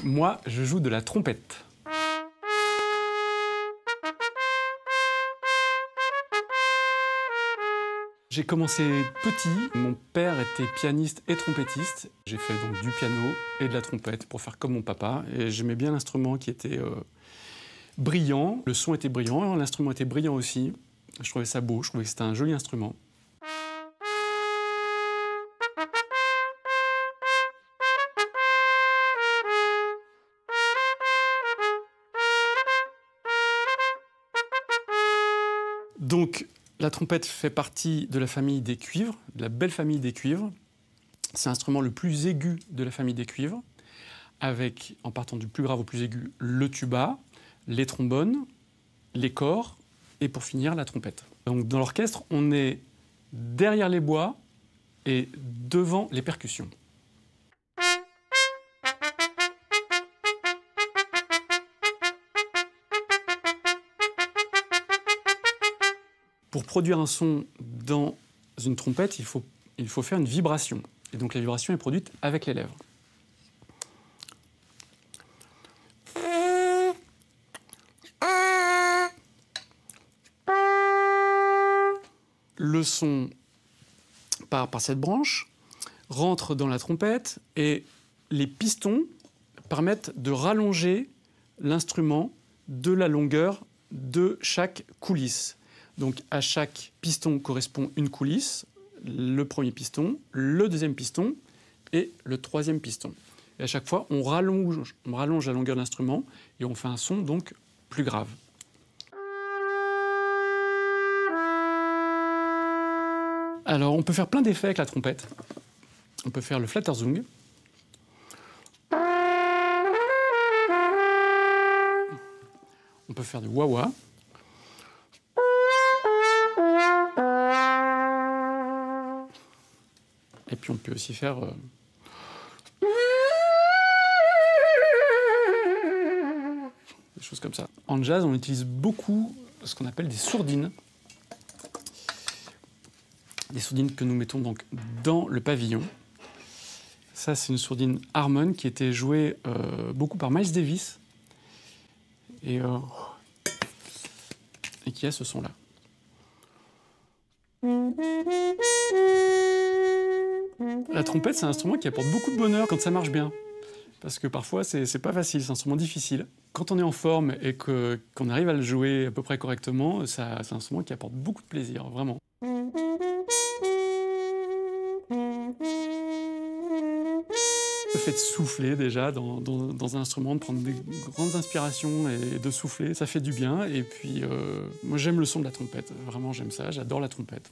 Moi, je joue de la trompette. J'ai commencé petit, mon père était pianiste et trompettiste. J'ai fait donc du piano et de la trompette pour faire comme mon papa. Et j'aimais bien l'instrument qui était brillant, le son était brillant, l'instrument était brillant aussi. Je trouvais ça beau, je trouvais que c'était un joli instrument. Donc, la trompette fait partie de la famille des cuivres, de la belle famille des cuivres. C'est l'instrument le plus aigu de la famille des cuivres, avec, en partant du plus grave au plus aigu, le tuba, les trombones, les cors, et pour finir, la trompette. Donc, dans l'orchestre, on est derrière les bois et devant les percussions. Pour produire un son dans une trompette, il faut faire une vibration. Et donc la vibration est produite avec les lèvres. Le son part par cette branche, rentre dans la trompette et les pistons permettent de rallonger l'instrument de la longueur de chaque coulisse. Donc à chaque piston correspond une coulisse, le premier piston, le deuxième piston et le troisième piston. Et à chaque fois, on rallonge la longueur de l'instrument et on fait un son donc plus grave. Alors on peut faire plein d'effets avec la trompette. On peut faire le Flatterzung. On peut faire du wah-wah. Et puis on peut aussi faire des choses comme ça. En jazz, on utilise beaucoup ce qu'on appelle des sourdines. Des sourdines que nous mettons donc dans le pavillon. Ça, c'est une sourdine Harmon qui était jouée beaucoup par Miles Davis et qui a ce son-là. La trompette, c'est un instrument qui apporte beaucoup de bonheur quand ça marche bien. Parce que parfois, c'est pas facile, c'est un instrument difficile. Quand on est en forme et qu'on arrive à le jouer à peu près correctement, c'est un instrument qui apporte beaucoup de plaisir, vraiment. Le fait de souffler déjà dans un instrument, de prendre des grandes inspirations et de souffler, ça fait du bien. Et puis, moi j'aime le son de la trompette, vraiment j'aime ça, j'adore la trompette.